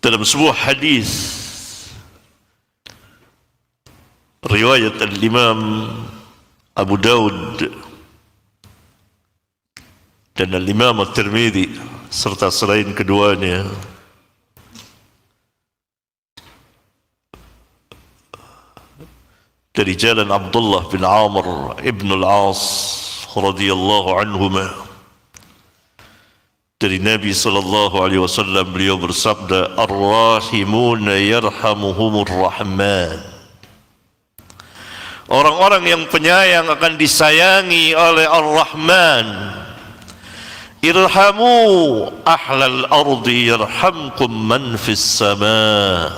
Dalam sebuah hadis riwayat al-Imam Abu Daud dan al-Imam At-Tirmidzi serta selain keduanya, dari jalan Abdullah bin Amr ibn al-As radhiyallahu anhuma, dari Nabi sallallahu alaihi wasallam, beliau bersabda, ar-rahimuna yarhamuhumur rahman. Orang-orang yang penyayang akan disayangi oleh Ar-Rahman. Irhamu ahlal ardi yarhamkum man fis sama.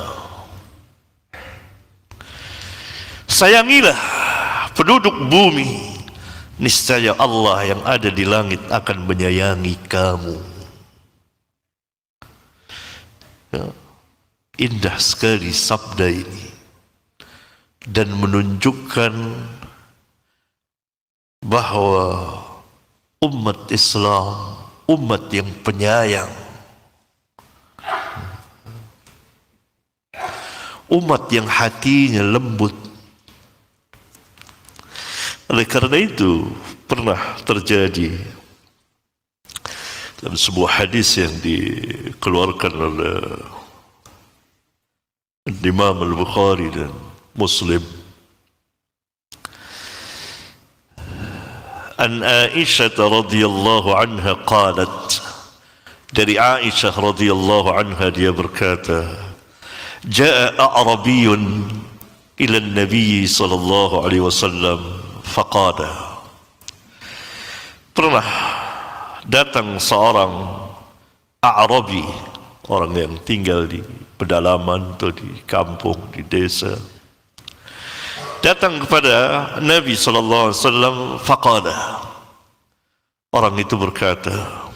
Sayangilah penduduk bumi, niscaya Allah yang ada di langit akan menyayangi kamu. Ya, indah sekali sabda ini, dan menunjukkan bahwa umat Islam umat yang penyayang, umat yang hatinya lembut. Oleh karena itu pernah terjadi dalam sebuah hadis yang dikeluarkan oleh Imam Al-Bukhari dan Muslim, an Aisyah radhiyallahu anha qalat, dari Aisyah radhiyallahu anha dia berkata, jaa a'rabiyyun ila an-nabi sallallahu alaihi wasallam faqala, pernah datang seorang A'rabi, orang yang tinggal di pedalaman atau di kampung, di desa, datang kepada Nabi sallallahu alaihi wasallam. Faqala, orang itu berkata,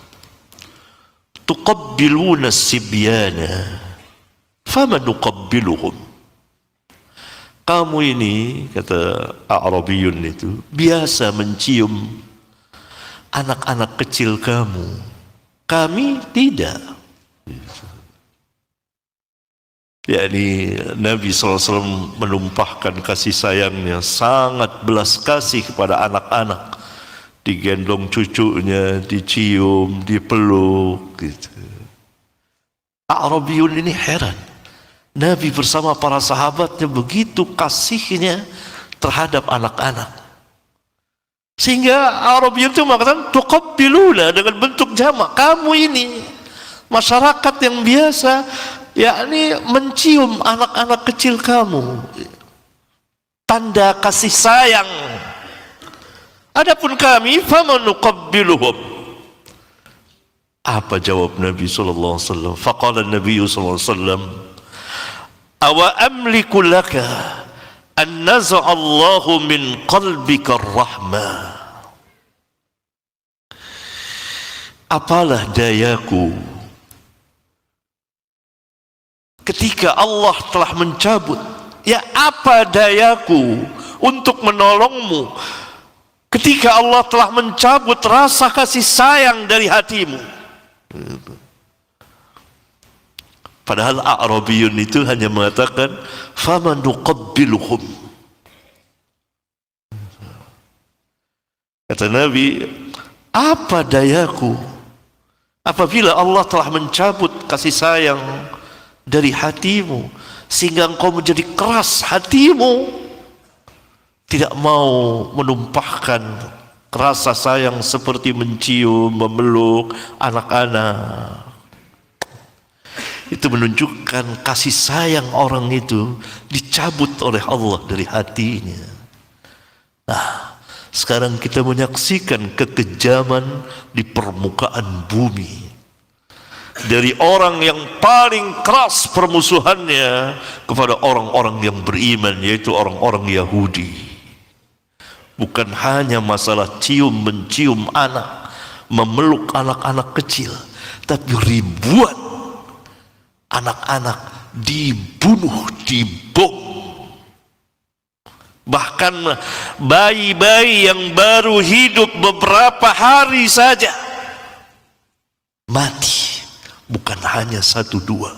tuqabbiluna as-sibyana fama nuqabbiluhum. Kamu ini, kata A'rabiyun itu, biasa mencium anak-anak kecil kamu, kami tidak. yakni Nabi SAW menumpahkan kasih sayangnya, sangat belas kasih kepada anak-anak, digendong cucunya, dicium, dipeluk gitu. A'rabiyun ini heran, Nabi bersama para sahabatnya begitu kasihnya terhadap anak-anak, sehingga A'rabiyun itu mengatakan tuqabbiluna dengan bentuk jamak, kamu ini masyarakat yang biasa yakni mencium anak-anak kecil kamu, tanda kasih sayang. Adapun kami faman nuqabbiluhum. Apa jawab Nabi sallallahu alaihi wasallam? Faqala Nabi sallallahu alaihi wasallam, awa amliku laka an naz'a Allahu min qalbika ar-rahmah. Apalah dayaku ketika Allah telah mencabut, ya apa dayaku untuk menolongmu ketika Allah telah mencabut rasa kasih sayang dari hatimu. Padahal A'rabiyun itu hanya mengatakan faman nuqabbiluhum. Kata Nabi, apa dayaku apabila Allah telah mencabut kasih sayang dari hatimu, sehingga engkau menjadi keras hatimu, tidak mau menumpahkan rasa sayang seperti mencium, memeluk anak-anak. Itu menunjukkan kasih sayang orang itu dicabut oleh Allah dari hatinya. Nah, sekarang kita menyaksikan kekejaman di permukaan bumi dari orang yang paling keras permusuhannya kepada orang-orang yang beriman, yaitu orang-orang Yahudi. Bukan hanya masalah mencium anak, memeluk anak-anak kecil, tapi ribuan anak-anak dibunuh, dibom. Bahkan bayi-bayi yang baru hidup beberapa hari saja mati. Bukan hanya 1, 2,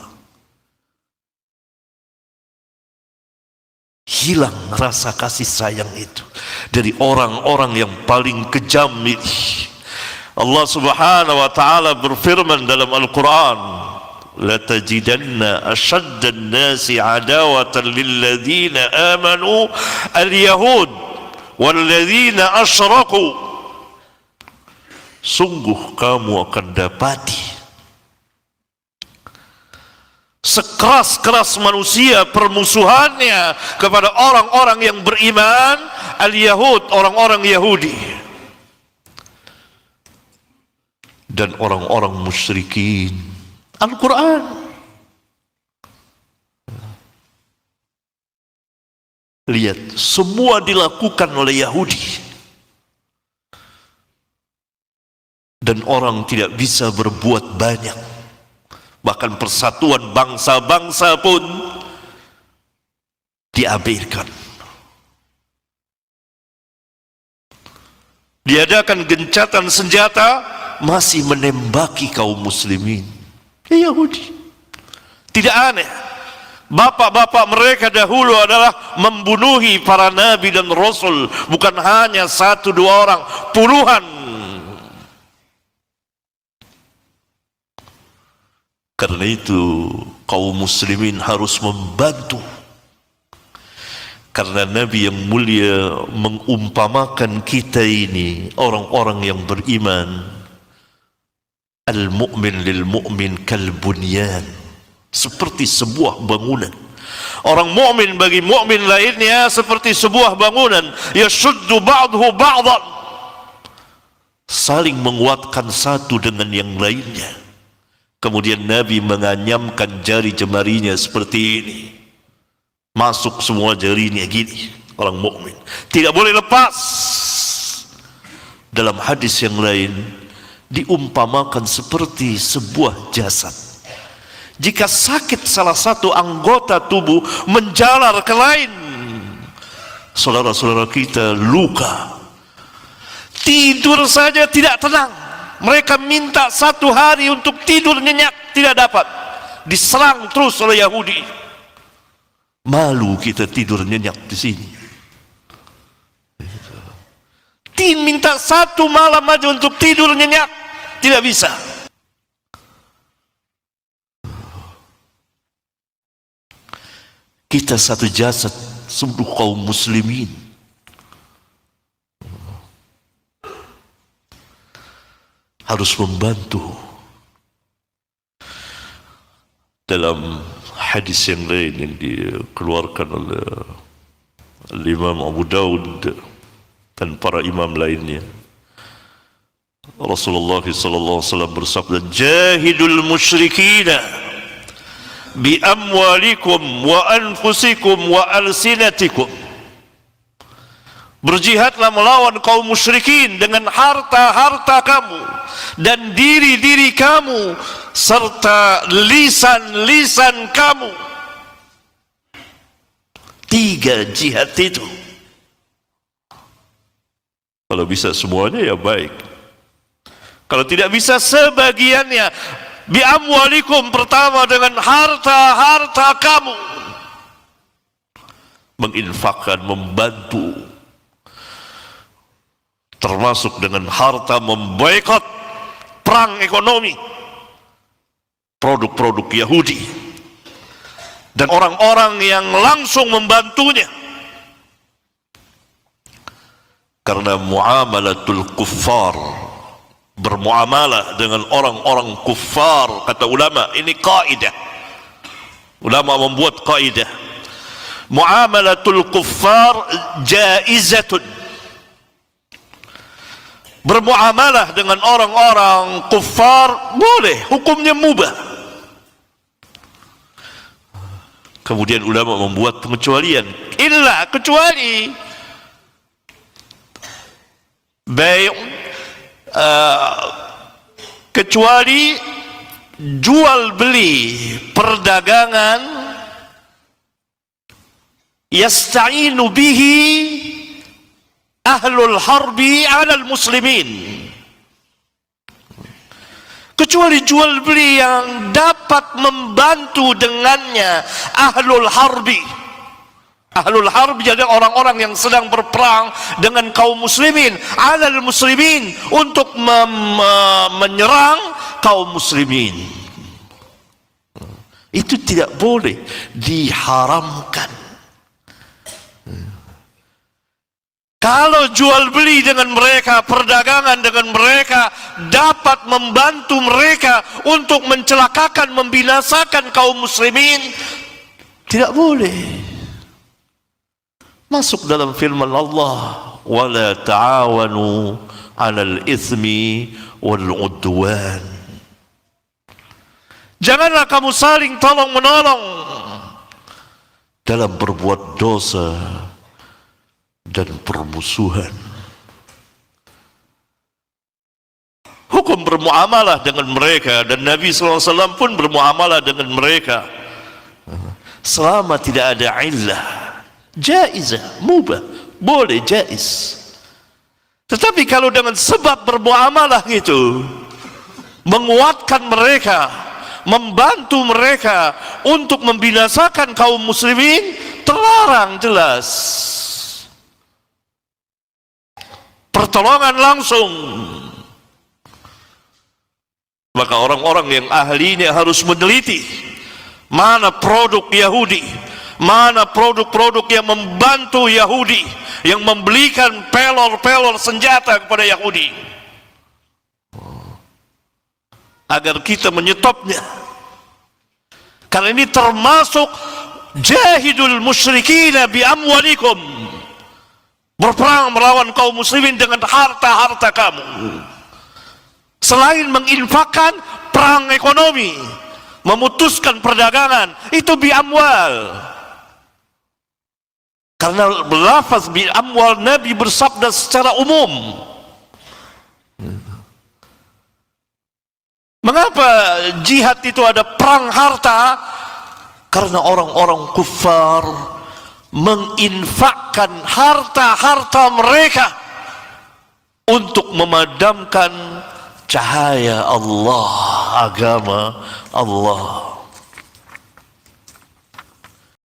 hilang rasa kasih sayang itu dari orang-orang yang paling kejam ini. Allah Subhanahu wa taala berfirman dalam Al-Qur'an, la tajidanna ashaddan nasi adawatan lil ladzina amanu al-yahud wal ladzina asyraku. Sungguh kamu akan dapati sekeras-keras manusia permusuhannya kepada orang-orang yang beriman, al-Yahud, orang-orang Yahudi, dan orang-orang musyrikin. Al-Quran. Lihat, semua dilakukan oleh Yahudi. Dan orang tidak bisa berbuat banyak. Bahkan persatuan bangsa-bangsa pun diabaikan. Diadakan gencatan senjata, masih menembaki kaum muslimin. Yahudi. Tidak aneh. Bapak-bapak mereka dahulu adalah membunuhi para nabi dan rasul. Bukan hanya 1-2 orang, puluhan. Karena itu kaum muslimin harus membantu. Karena Nabi yang mulia mengumpamakan kita ini, orang-orang yang beriman, al-mu'min lil-mu'min kal-bunyan, seperti sebuah bangunan. Orang mukmin bagi mukmin lainnya seperti sebuah bangunan, yashuddu ba'duhu ba'dan, saling menguatkan satu dengan yang lainnya. Kemudian Nabi menganyamkan jari jemarinya seperti ini, masuk semua jarinya gini. Orang mukmin tidak boleh lepas. Dalam hadis yang lain diumpamakan seperti sebuah jasad. Jika sakit salah satu anggota tubuh, menjalar ke lain. Saudara-saudara kita luka, tidur saja tidak tenang. Mereka minta 1 hari untuk tidur nyenyak, tidak dapat. Diserang terus oleh Yahudi. Malu kita tidur nyenyak di sini. Minta 1 malam aja untuk tidur nyenyak, tidak bisa. Kita satu jasad, seluruh kaum muslimin. Harus membantu. Dalam hadis yang lain yang dikeluarkan oleh Imam Abu Daud dan para imam lainnya, Rasulullah SAW bersabda, jahidul musyrikina bi amwalikum wa anfusikum wa alsinatikum. Berjihadlah melawan kaum musyrikin dengan harta-harta kamu dan diri-diri kamu serta lisan-lisan kamu. 3 jihad itu. Kalau bisa semuanya ya baik. Kalau tidak bisa sebagiannya, bi amwalikum, pertama dengan harta-harta kamu. Menginfakkan, membantu. Termasuk dengan harta memboikot perang ekonomi, produk-produk Yahudi dan orang-orang yang langsung membantunya. Karena muamalatul kuffar, bermuamalah dengan orang-orang kuffar, kata ulama, ini kaidah. Ulama membuat kaidah, muamalatul kuffar jaizatun. Bermuamalah dengan orang-orang kufar boleh, hukumnya mubah. Kemudian ulama membuat pengecualian, illa, kecuali kecuali jual beli perdagangan yasta'inu bihi ahlul harbi alal muslimin. Kecuali jual beli yang dapat membantu dengannya ahlul harbi, Ahlul harb jadi orang-orang yang sedang berperang dengan kaum muslimin, alal muslimin, untuk menyerang kaum muslimin. Itu tidak boleh, diharamkan. Kalau jual beli dengan mereka, perdagangan dengan mereka dapat membantu mereka untuk mencelakakan, membinasakan kaum muslimin, tidak boleh. Masuk dalam firman Allah, wala ta'awanu 'alal itsmi wal 'udwan. Janganlah kamu saling tolong menolong dalam berbuat dosa dan permusuhan. Hukum bermuamalah dengan mereka, dan Nabi SAW pun bermuamalah dengan mereka selama tidak ada illah, jaizah, mubah, boleh, jaiz. Tetapi kalau dengan sebab bermuamalah itu menguatkan mereka, membantu mereka untuk membinasakan kaum muslimin, terlarang jelas. Pertolongan langsung. Maka orang-orang yang ahli ini harus meneliti mana produk Yahudi, mana produk-produk yang membantu Yahudi, yang membelikan pelor-pelor senjata kepada Yahudi, agar kita menyetopnya. Karena ini termasuk jahidul musyrikina bi amwalikum, berperang melawan kaum muslimin dengan harta-harta kamu. Selain menginfakkan, perang ekonomi, memutuskan perdagangan, itu bi amwal. Karena lafaz bi amwal, Nabi bersabda secara umum. Mengapa jihad itu ada perang harta? Karena orang-orang kufar menginfakkan harta-harta mereka untuk memadamkan cahaya Allah, agama Allah.